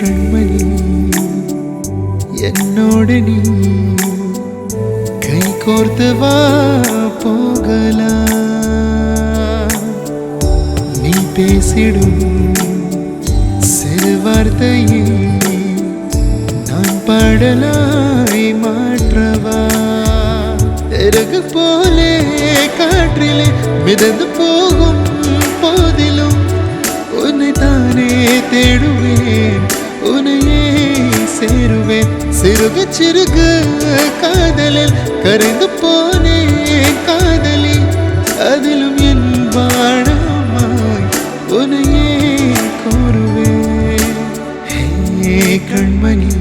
கண்மணி என்னோடு நீ கை கோர்த்து வா போகலாம். நீ பேசிடும் சிறு வார்த்தையை நான் பாடலாய் மாற்றவா. இறகு போலே காற்றிலே மிதந்து போகும் போதிலும் உன்னை தானே தேடுவேன், உன்னையே சேருவேன். சிறுக சிறுக காதலில் கரைந்து போனேன் காதலி, அதிலும் என் வாழமாய் உன்னையே கோருவேன். ஹே கண்மணி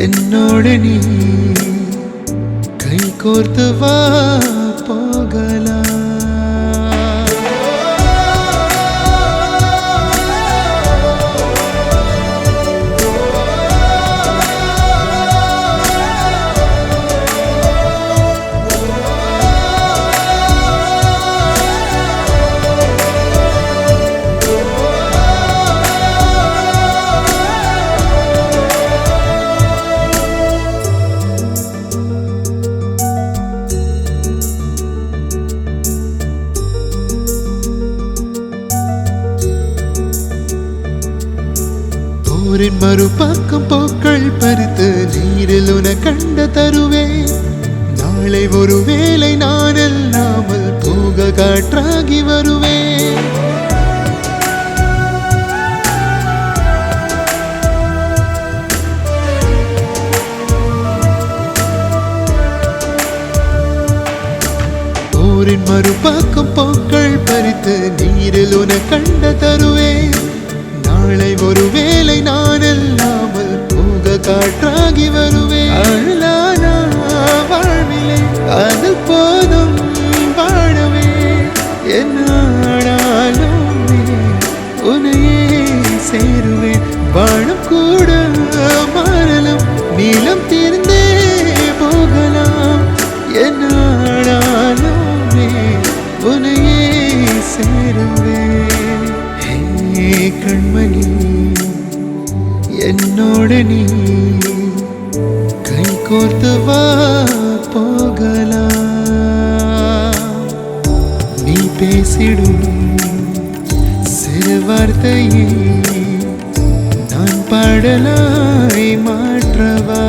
என்னோடு நீ கை கோர்த்து வா போகலாம். ஊரின் மறுபக்கம் பூக்கள் பறித்து நீரில் உன கண்ட தருவேன். நாளை ஒரு வேளை நான் இல்லாமல் போக காற்றாகி வருவேன். ஊரின் மறுபக்கம் பூக்கள் பறித்து நீரில் உன கண்ட தருவேன். நாளை ஒரு வேளை நான் இல்லாமல் போக காற்றாகி வருவேன். அழலானா வாழ்விலே அது போதும் வாழவே, என்னாலும் உன்னையே சேருவேன். வாழும் கூட மாறலும் நீளம் தீர்ந்தே போகலாம், என்னாலும் உன்னையே சேருவேன். கண்மணி என்னோடு நீ கை கோர்த்து வா போகலாம். நீ பேசிடும் சிறு வார்த்தையை நான் பாடலாய் மாற்றவா.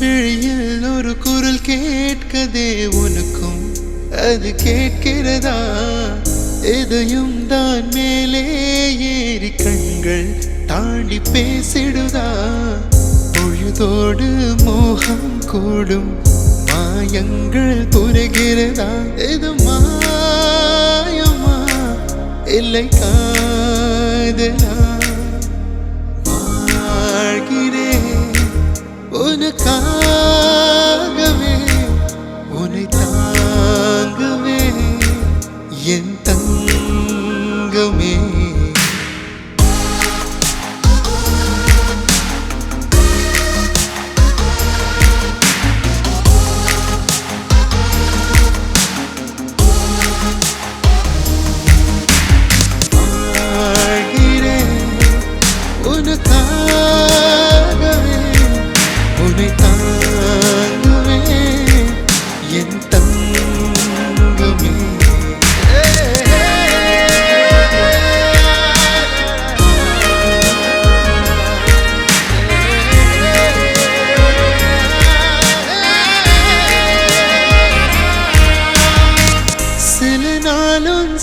விழியில் ஒரு குரல் கேட்கதே உனக்கும் அது கேட்கிறதா? எதையும் தான் மேலே ஏறி கண்கள் தாண்டி பேசிடுதா? பொழுதோடு மோகம் கூடும் மாயங்கள் புரிகிறதா? இது மாயமா இல்லை காதலா? வாழ்கிறேன் உனக்காகவே, உன்னை தாங்கவே என் தங்கமே. உனக்காகவே உன்னை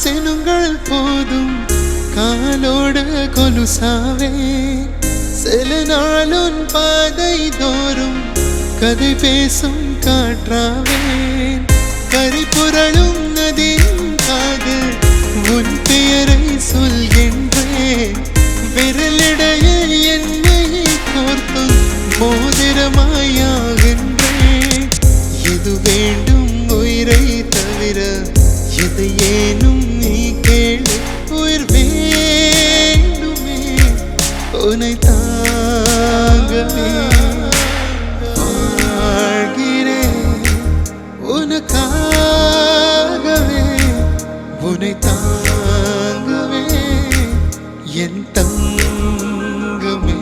சினுங்கள் போதும் காலோடு கொலுசாவே சில நாளும் பாதை தோறும் கதை பேசும் காற்றாவேன் கரை புரளும் நதியின் காதல் உன் பெயரை சொல்கின்றேன் விரலிடையில் என்னை கோர்த்தும் மோதிரமாயாகின்றேன் எது வேண்டும் உயிரை தவிர எது ஏனும் நீ கேளு உயிர் வேண்டுமே உன்னை தாங்கவே வாழ்கிறேன் உனக்காகவே உன்னை தாங்கவே என் தங்கமே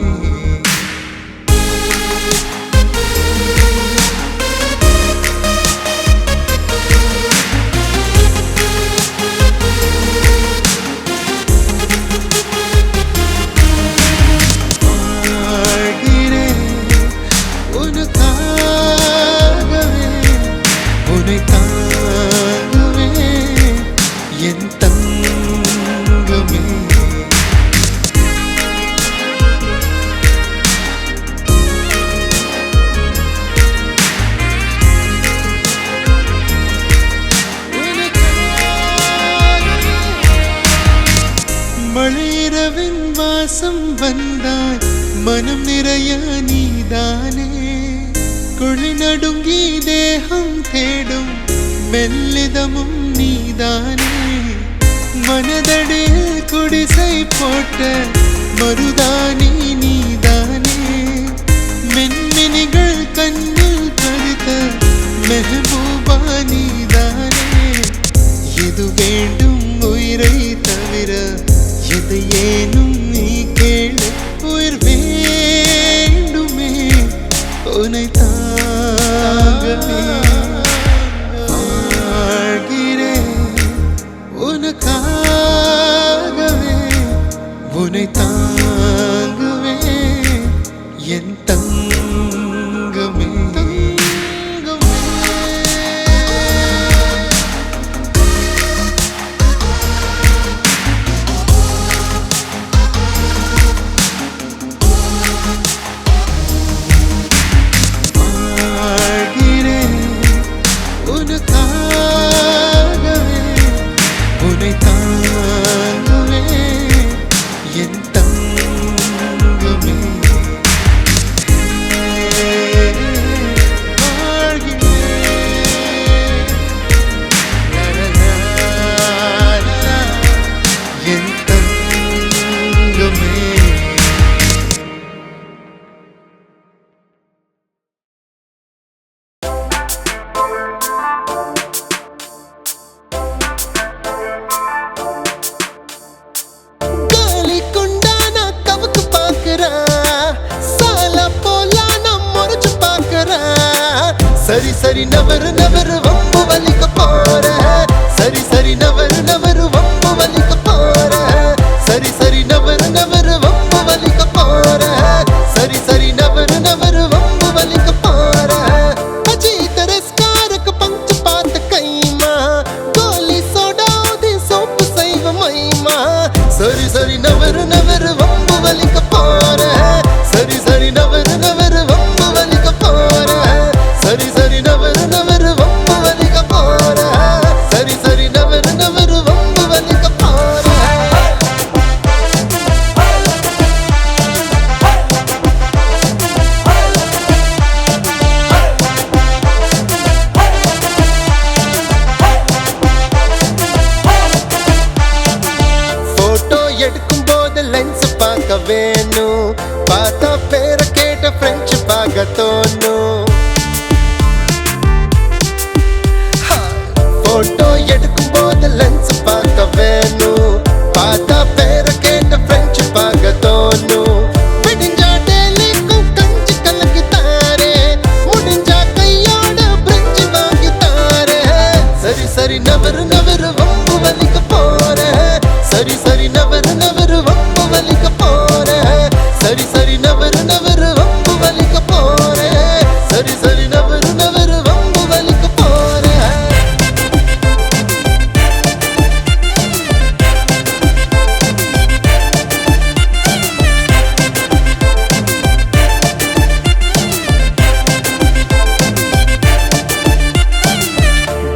மழையிரவின் வாசம் வந்தாய் மனம் நிறைய நீதானே குழி நடுங்கி தேகம் தேடும் மெல்லிதமும் நீதானே மனதடியில் குடிசை போட்ட மருதானி நீதானே மின்மினிகள் கண்ணில் பதித்த மெஹபூபா நீதானே எது வேண்டும் உயிரை தவிர எது ஏனும் நீ கேளு உயிர் வேண்டுமே உன்னை தாங்கவே வாழ்கிறேன் உனக்காகவே உன்னை தாங்கவே என் தங்கமே சரி சரி நவரு நவரு வம்பு வலிக்க போற சரி சரி நவரு நவரு வம்பு வலிக்க போற சரி சரி நவரு நவரு வம்பு வலிக்க போற சரி சரி நவரு நவரு வம்பு வலிக்க போற அஜி தரஸ்காரக்கு பஞ்ச பாத்த கைமா கோலி சோடாதி சோப்பு செய்வ மைமா சரி சரி நவரு நவரு வம்பு வலிக்க போற சரி சரி நவரு நவரு வம்பு வலிக்க போற சரி சரி நவரு நவரு வம்பு வலிக்க போற சரி சரி நவரு நவரு வம்பு வலிக்க போற போட்டோ எடுக்கும் போது லென்ஸ் பார்க்க வேணும் பார்த்தா பேர கேட்ட பிரெஞ்சு பார்க்க தோணும் போட்டோ எடுக்கும் போது லென்ஸ் பார்க்க வேணும் பார்த்தா பேர கேட்ட பிரெஞ்சு பார்க்க தோணும் விடிஞ்சா டெலிக்கும் கஞ்சி கலக்கி தாரே முடிஞ்சா கையோட பிரெஞ்சு வாங்கி தாரே சரி சரி நவரு நவரு வம்பு வலிக்க போற சரி சரி நவரு நவரு வம்பு வலிக்க போற சரி சரி நவரு நவரு வம்பு வலிக்க போற சரி சரி நவரு நவரு வம்பு வலிக்க போற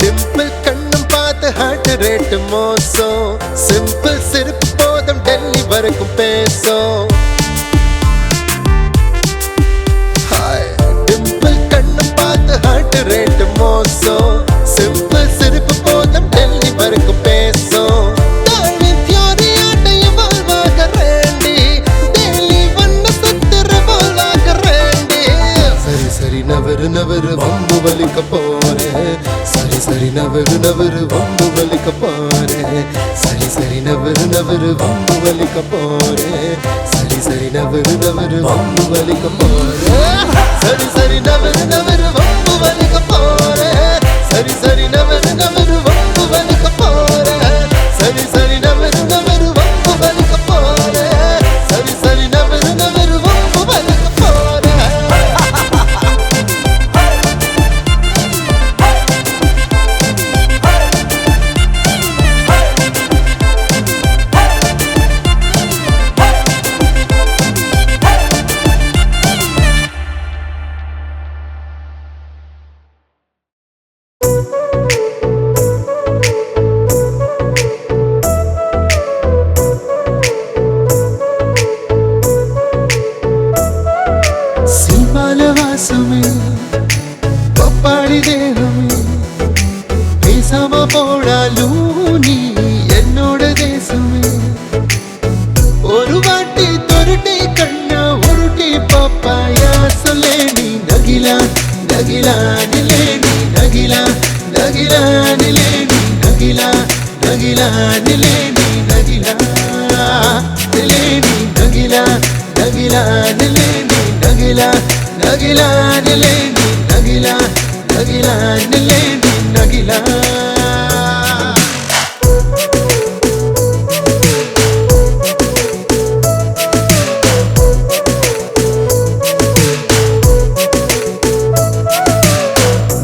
டிம்பிள் கண்ணும் பார்த்து ஹார்ட் ரேட் மோசம் சிம்பிள் சிரிப்பு போதும் டெல்லி வரைக்கும் பேசும் டிம்பிள் கண்ணும் பார்த்து ஹார்ட் ரேட் மோசம் சிம்பிள் சிரிப்பு போதும் டெல்லி வரைக்கும் பேசும் நவரு நவரு வம்பு வலிக்க போறேன் சரி சரி நவரு நவரு வம்பு வலிக்க போறேன் சரி சரி நவரு நவரு வம்பு வலிக்க போறேன் சரி சரி நவரு நவரு வம்பு வலிக்க போறேன் சரி சரி நவரு நவரு வம்பு வலிக்க போறேன் சரி சரி நவரு நவரு வம்பு வலிக்க போறேன் சரி சரி நவரு நவரு வம்பு வலிக்க போறேன் சரி சரி நவரு நவரு வம்பு வலிக்க போறேன் வாசமே பப்பாளி தேகமே பேசாம போடாலும் நீ என்னோட தேசமே ஒரு வாட்டி தொருட்டி கண்ணா உருட்டி பப்பாயா சொல்லே நீ நகிலா நகிலா நிலே நீ நகிலா நகிலா நிலே நீ நகிலா நகிலா நிலே நீ நகிலா நிலே நீ நகிலா நகிலா நிலே நீ நகிலா நகிலா நிலே நீ நகிலா நகிலா நிலே நீ நகிலா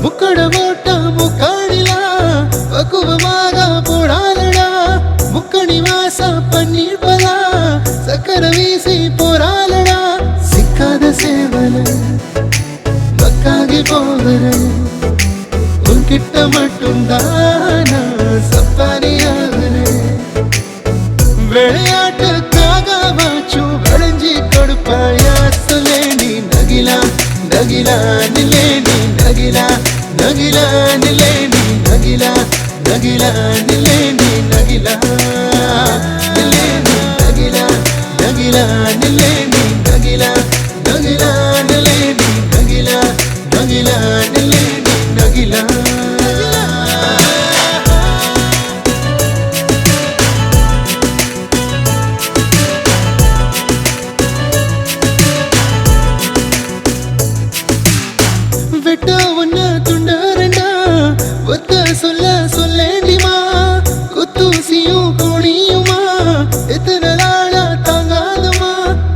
முக்கட ஓட்ட முக்காடிலா பக்குவமாக போடாலடா முக்கணி வாச பன்னீர் பலா சக்கர வீசி போராலடா சிக்காத சேவல மக்காகி போகிற உன்கிட்ட மட்டும்தானா சப்பானி ஆகுறேன் விளையாட்டுக்காக வாச்சும் விளைஞ்சி கொடுப்பாயா சொல்லே நீ நகிலா நகிலா நிலே நீ நகிலா நகிலா நிலே நீ நகிலா நகிலா நிலே நீ நகிலா நிலே நீ நகிலா நகிலா நிலே நீ நகிலா நகிலா நிலே நீ நகிலா நகிலா நிலே நீ நகிலா வெட்ட ஒன்ன துண்ட ரெண்டா ஒத்த சொல்ல சொல்லேண்டிமா குத்தூசியும் கோணியுமா எத்தனை நாளா தாங்காதுமா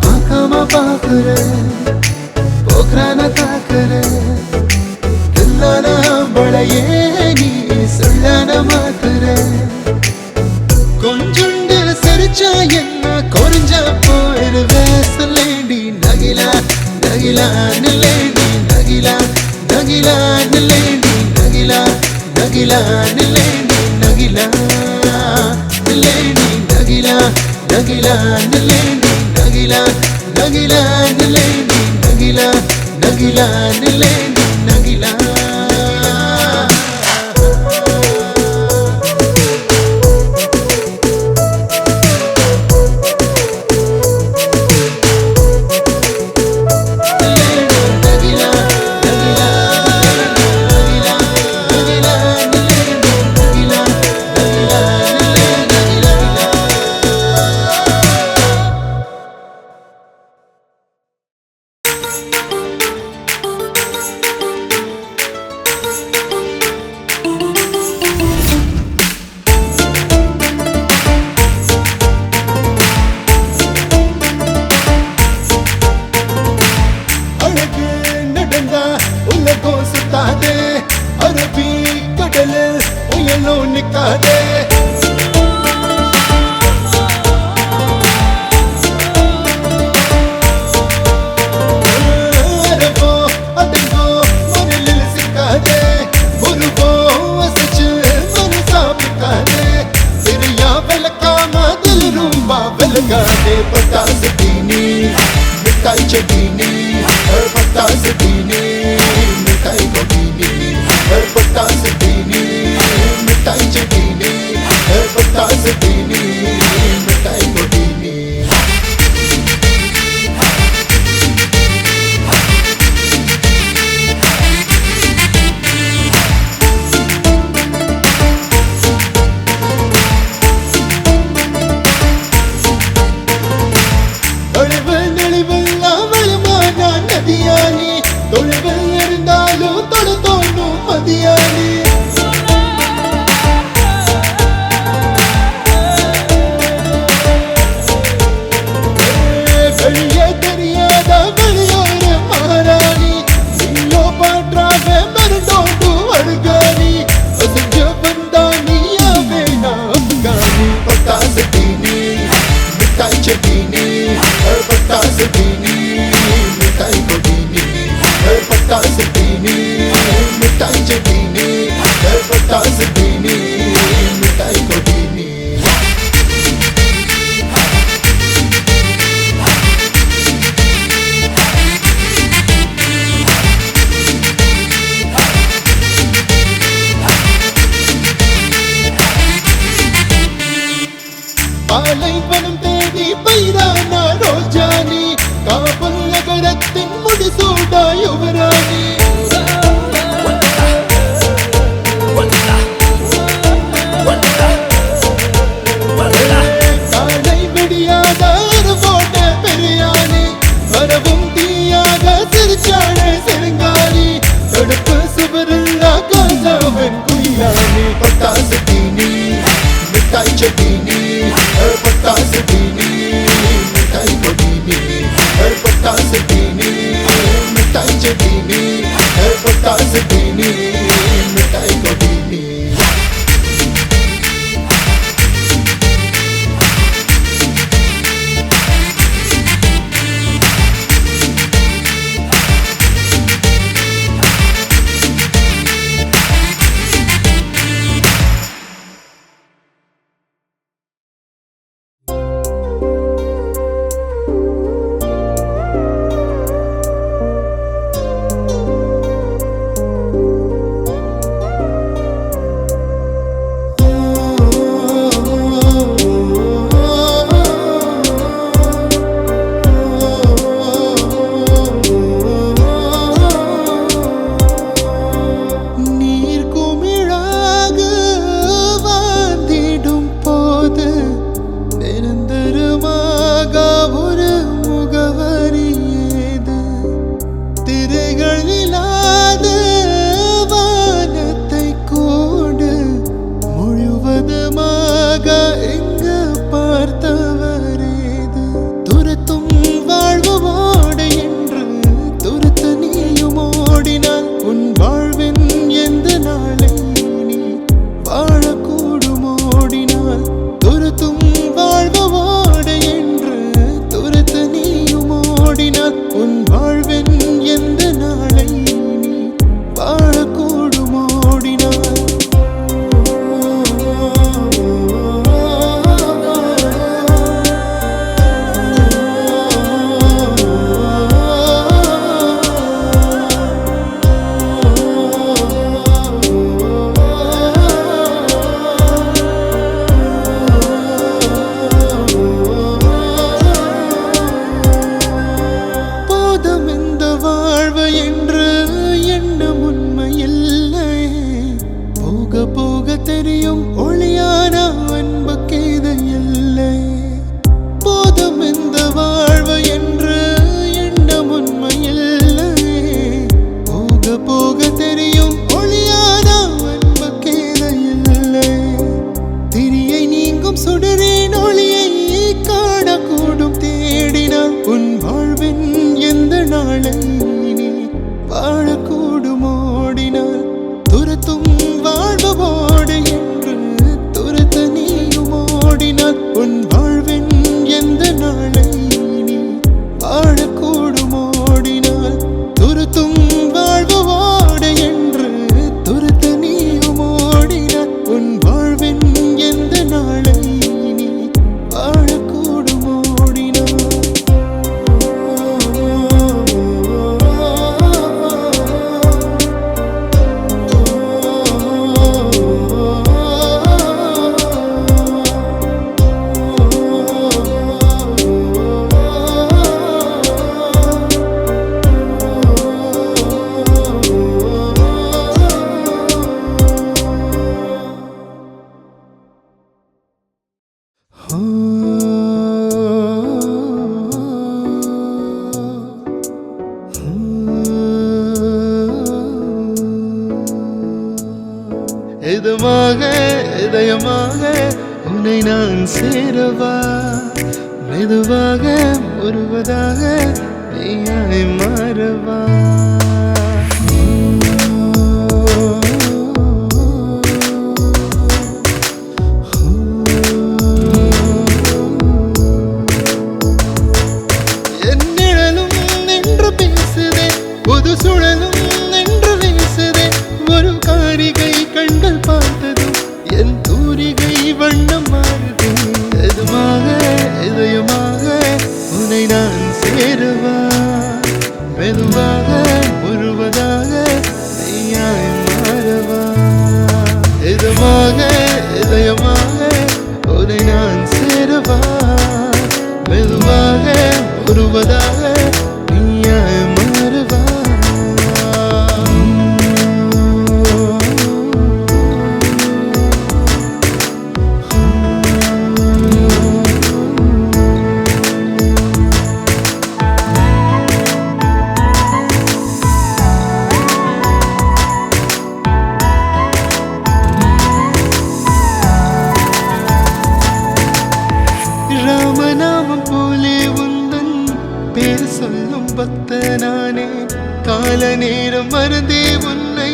பார்க்காம பாக்குற போக்குறான தாக்குற தில்லான பழையே நீ சொல்லான மாத்துற கொஞ்சுண்டு சிரிச்சா என்ன கொஞ்ச போயிடுவே சொல்லேண்டி நகிலா நகிலா நிலே நீ நகிலா நகிலா நிலே நீ நகிலா நகிலா நிலே நீ நகிலா நிலே நீ நகிலா நகிலா நிலே நீ நகிலா நகிலா நிலே நீ நகிலா நகிலா நிலே நீ நகிலா நிழலும் நிக்காதே. Velgade patas dini, mitai chadini, patas dini, mitai godini, patas dini, mitai chadini, patas dini, mitai godini. தொழுவில் இருந்தாலும் தொழு தோணும் மதியானி. வெளியே தெரியாத வெளியோர மாறாணி, நீயோ பாற்றாக மருந்தோடு அழுகானி. செஞ்சு வந்தா நீயாவே நாப்கானி. பட்டாசு தீனி மிட்டாய் சட்டீனி, பட்டாசு தீனி மிட்டாய் கொடினி, பட்டாசு தீனி மிட்டாய் சட்டீனி, பட்டாசு தீனி மிட்டாய் கொடினி. பாலைவனம் தேடி பைரானா ரோஜானி, காபுல் நகரத்தின் முடிசூடா யுவராணி. காலை விடியாத அருவோட பெரியானி, வரவும் தீயாக சிரிச்சானே செருங்கானி. தடுப்பு சுவரில்லா காசாவன் குயிலானி. பட்டாசு தீனி மிட்டாய் சட்டீனி, பட்டாசு தீனி மிட்டாய் கொடினி, பட்டாசு தீனி மிட்டாய் சட்டீனி, பட்டாசு தீனி மிட்டாய் கொடினி. நாளை நீ வாழக்கூடும் ஓடினால் துரத்தும் வாழ்வோடு இதமாக இதயமாக உன்னை நான் சேரவா மெதுவாக ஒருவதாக நீயாய் மாறவா என் நிழலும் நின்று பேசுதே புது சுழலும் நின்று வீசுதே ஒரு காரிகை கண்கள் பார்த்ததும் என் தூரிகை வண்ணம் மாறுதே எதுமாக இதயமாக உன்னை நான் சேரவா மெதுவாக முழுவதாக நீயாய் மாறவா எதுமாக இதயமாக உன்னை நான் சேரவா மெதுவாக முழுவதாக நீயாய் மாறவா ராமநாமம் போலே உந்தன் பேர் சொல்லும் பக்தனானே கால நேரம் மறந்தே உன்னை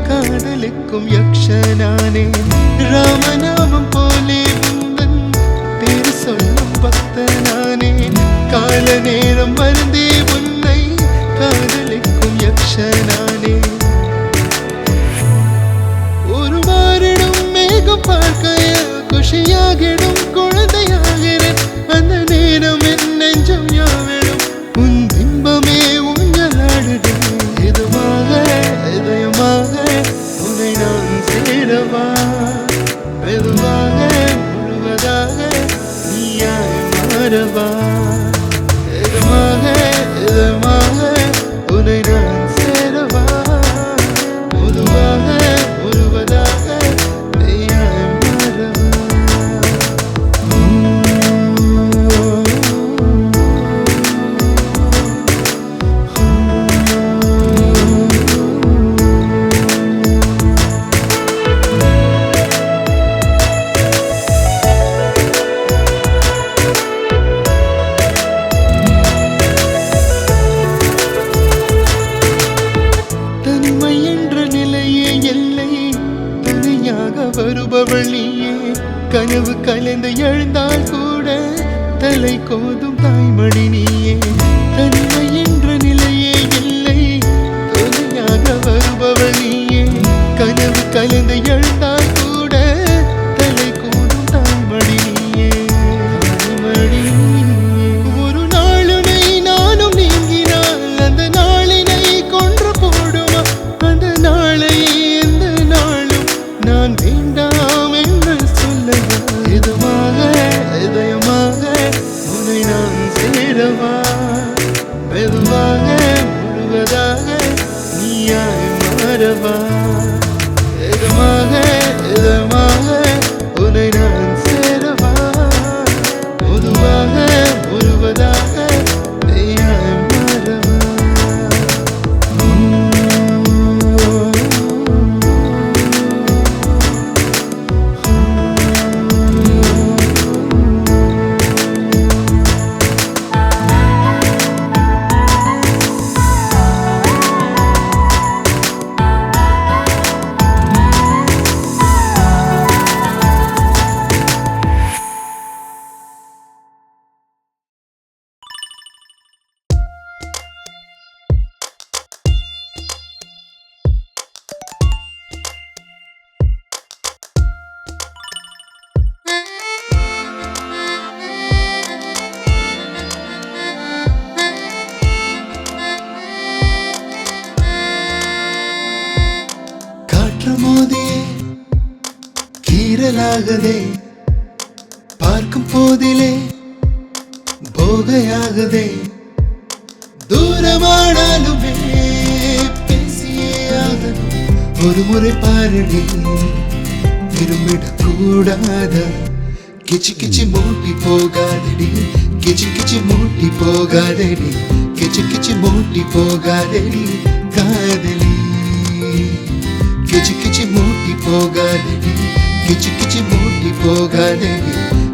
காதலிக்கும் யக்ஷனானே ராமநாமம் போலே உந்தன் பேர் சொல்லும் பக்தனானே கால நேரம் மறந்தே உன்னை காதலிக்கும் யக்ஷனானே ஒரு மாறிடும் மேகம் பார்க்கைய குஷியாகிடும் குழந்தையாகிறேன் அந்த நேரம் என் நெஞ்சம் யாவிடும் உன் பிம்பமே ஊஞ்சலாடுது இதுவாக இதயமாக உன்னை நான் சேரவா மெதுவாக முழுவதாக நீயாய் மாறவா இதமாக இதயமாக உன்னை நான் சேரவா முதுவாக முழுவதாக நீயாய் மாறவா தனிமை என்ற நிலையே எல்லை தனியாக வருபவள் நீயே கனவு கலைந்து எழுந்தால் கூட தலை கோதும் தாய்மடி நீயே தனிமை என்ற நிலையே எல்லை தனியாக வருபவள் நீயே கனவு கலைந்து எழுந்தால் கூட தலை கோதும் தாய்மடி நீயே தாய்மடி நீயே ஒரு நாளுனை நானும் நீங்கினால் அந்த நாளினை கொன்று போடுமா அந்த நாளை எந்த நாளும் நான் வேண்டாம் என்று சொல்லவா இதுமாக இதயமாக உன்னை நான் சேரவா மெதுவாக முழுவதாக நீயாய் மாறவா இதமாக இதயமாக உன்னை நான் சேரவா முதுவாக முழுவதாக நீயாய் மாறவா மோதியே கீறலாகதே பார்க்கும் போதிலே போகையாகதே தூரமானாலுமே பேசியே ஆகணும் ஒரு முறை பாரடி திரும்பிடக் கூடாத கிச்சு கிச்சு மூட்டி போகாதடி கிச்சு கிச்சு மூட்டி போகாதடி கிச்சு கிச்சு மூட்டி போகாதடி காதலி கிச்சு கிச்சு மூட்டி போகாதடி கிச்சு கிச்சு மூட்டி போகாதடி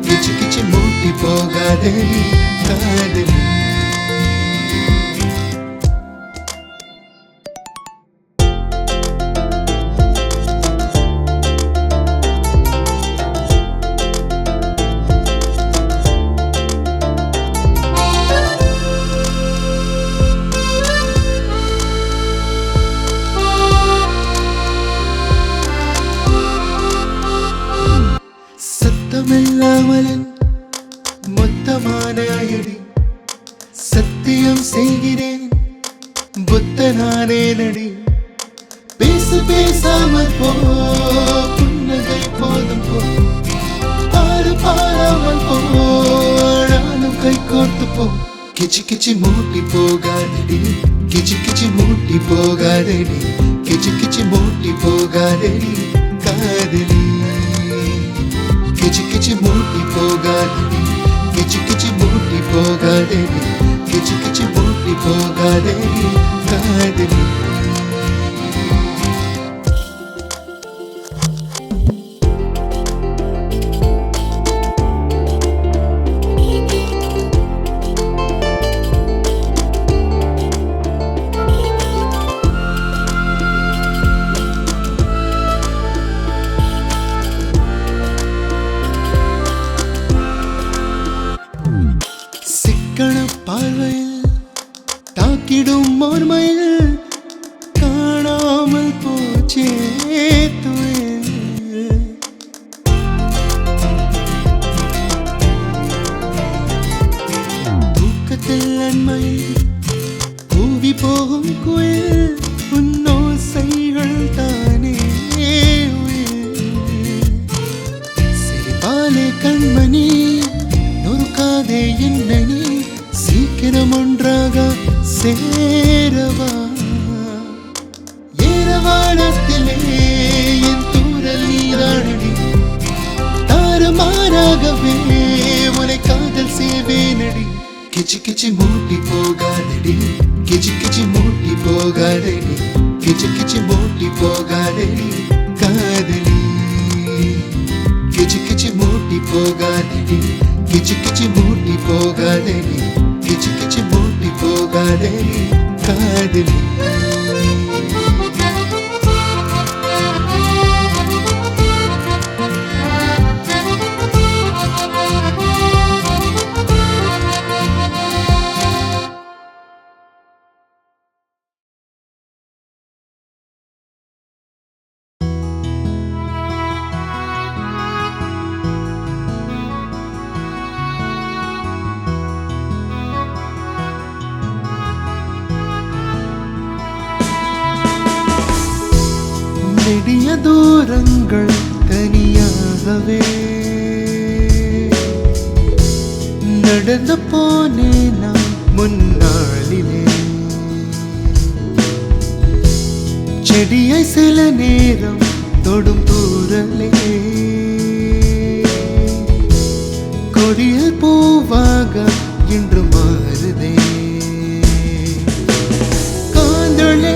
கிச்சு கிச்சு மூட்டி போகாதடி காதலி சத்தமில்லாமலன் மொத்தமான அயடி சத்தியம் செய்கிறேன் புத்தனானே நடி பேசு பேசாமல் போ புன்னகை போதும் போ பாரு பாராமல் போ நானும் கை கோர்த்து போ கிச்சு கிச்சு மூட்டி போகாதடி கிச்சு கிச்சு மூட்டி போகாதடி கிச்சு கிச்சு மூட்டி போகாதடி காதலி கிச்சு கிச்சு மூட்டி போகாதடி கிச்சு கிச்சு மூட்டி போகாதடி கிச்சு கிச்சு மூட்டி போகாதடி காதலி பார்வையில் தாக்கிடும் மோர்மையில் காணாமல் போச்சே தூக்கத்தில் அண்மையில் கூவி போகும் குயில் உன்னோசைகள் தானே சிரிப்பாலே கண்மணி நொறுக்காதே என்ன நீ சீக்கிரம் ஒன்றாக சேரவா ஏரவானத்திலே என் தூரல் நீராடி தாறுமாறாகவே உனை காதல் செய்வேனடி கிச்சு கிச்சு மூட்டி போகாதடி கிச்சு கிச்சு மூட்டி போகாதடி கிச்சு கிச்சு மூட்டி போகாதடி காதலி கிச்சு கிச்சு மூட்டி போகாதடி கிச்சு கிச்சு மூட்டி போகாதடி கிச்சு கிச்சு மூட்டி போகாதடி காதலி நெடிய தூரங்கள் தனியாகவே நடந்து போனேன் நான் முன்னாளிலே செடியை சில நேரம் தொடும் தூரலே கொடியில் பூவாக இன்று மாறுதே காந்தளே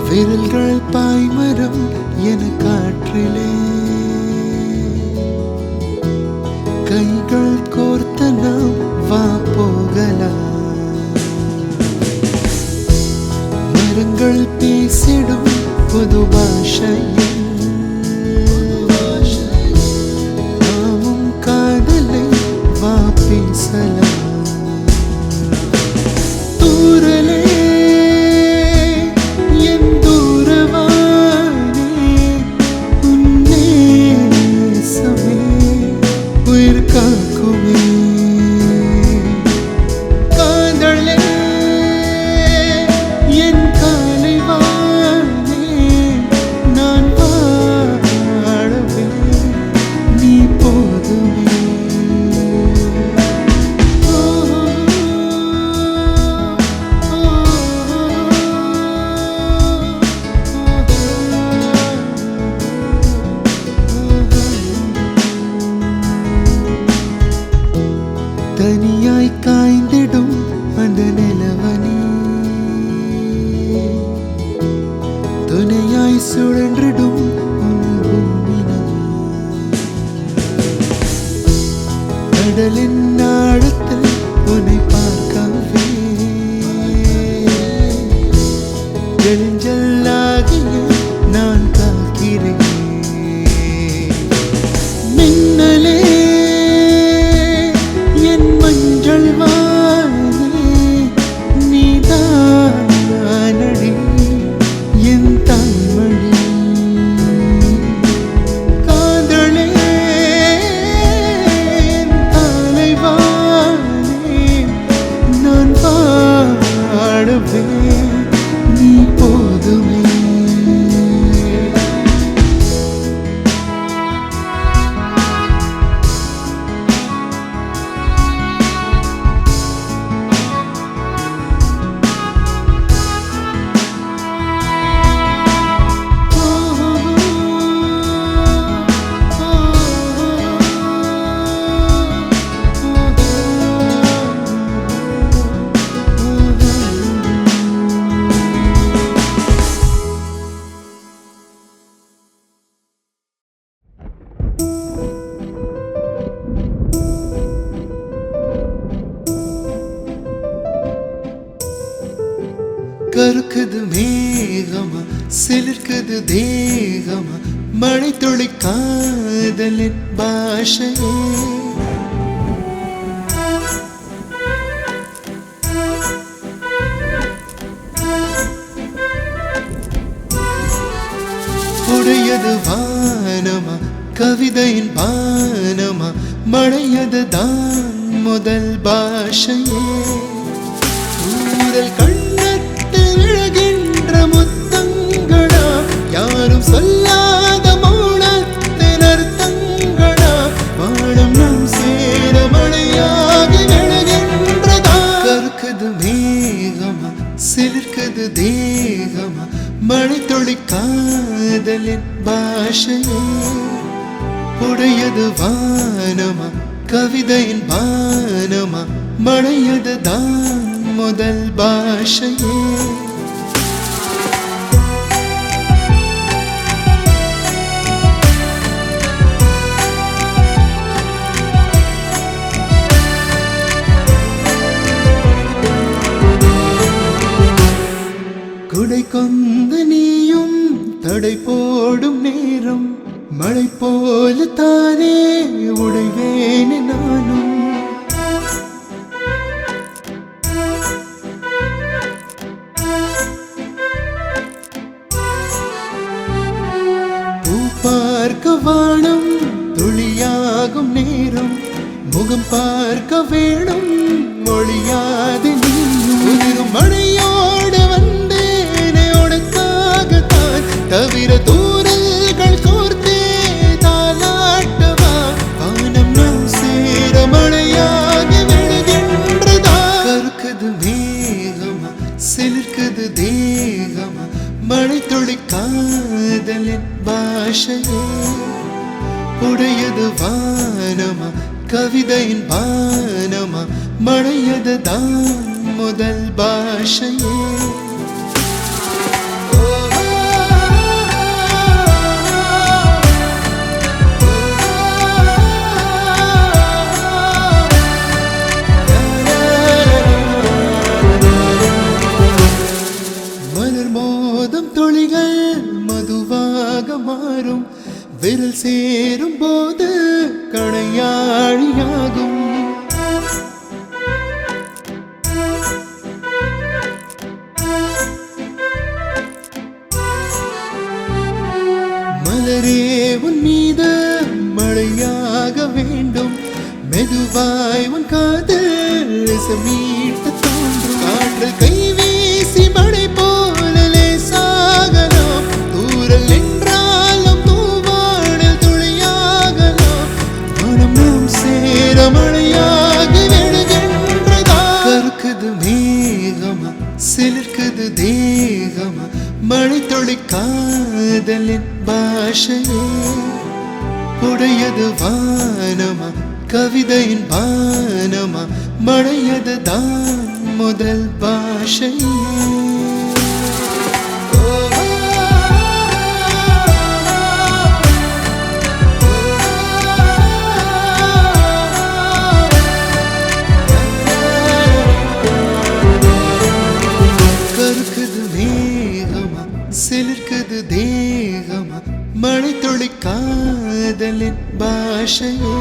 விரல்கள் பாய்மரம் என காற்றிலே கைகள் கோர்த்த நாம் வா போகலாம் மரங்கள் பேசிடும் புது பாஷையில் நாமும் காதலை வா பேசலாம் தூரலே பனியாய் காய்ந்திடும் அந்த நிலவனே துணையாய் சுழன்றிடும் கடலின் ஆழத்தில் உன்னை பார்க்கவே நெஞ்சல்லாகிய நான் காக்கிறேன் மின்னலே என் மஞ்சள் வானே நீதானடி என் தாய்மடி காதலே என் தலைவானே நான் பாடுவேன் நீ போதுமே கருக்குது மேகமா சிலிர்க்குது தேகமா மழை துளி காதலின் பாஷையே உடையது வானமா கவிதையின் பானமா மழையது தான் முதல் பாஷையே ஊரல் விழுகின்ற முத்தங்களா யாரும் சொல்லாத மௌனத்தின் அர்த்தங்களா வாழும் நம் சேர மழையாகி விழுகின்றதா கருக்குது மேகமா சிலிர்க்குது தேகமா மழை துளி காதலின் பாஷையே உடையது வானமா கவிதையின் பானமா மழையது தான் முதல் பாஷையே குடை கொண்டு நீயும் தடை போடும் நேரம் மழை போல தானே உடைவேனே நானும் பார்க்க வானம் துளியாகும் நேரம் முகம் பார்க்க வேணும் மொழியாது நீயும் மழையோடு வந்தேனே உனக்காகத்தான் தவிர தூரல்கள் கோர்த்தே தாலாட்டவா வானம் நம் சேர மழையாகி விழுகின்றதா கருக்குது மேகமா சிலிர்க்குது தேகமா மழை துளி காதலின் பாஷையே உடையது வானமா கவிதையின் பானமா மழையது தான் முதல் பாஷையே மலர் மோதும் துளிகள் மதுவாக மாறும் விரல் சேரும் போது கணையாழியாகும் மலரே உன் மீது மழையாக வேண்டும் மெதுவாய் உன் காதல் மீட்ட தோன்றும் காற்றில் கை வீசி மழை போல லேசாகலாம் தூரல் என்றாலும் தூவானில் துளியாகலாம் மனம் நாம் சேர மழையாகி விழுகின்றதா கருக்குது மேகமா சிலிர்க்குது தேகமா மழை துளி காதலின் பாஷையே உடையது வானமா கவிதையின் பானமா மழையதுதான் முதல் பாஷை. கருக்குது மேகமா சிலிர்க்குது தேகமா மழை துளி காதலின் பாஷையே.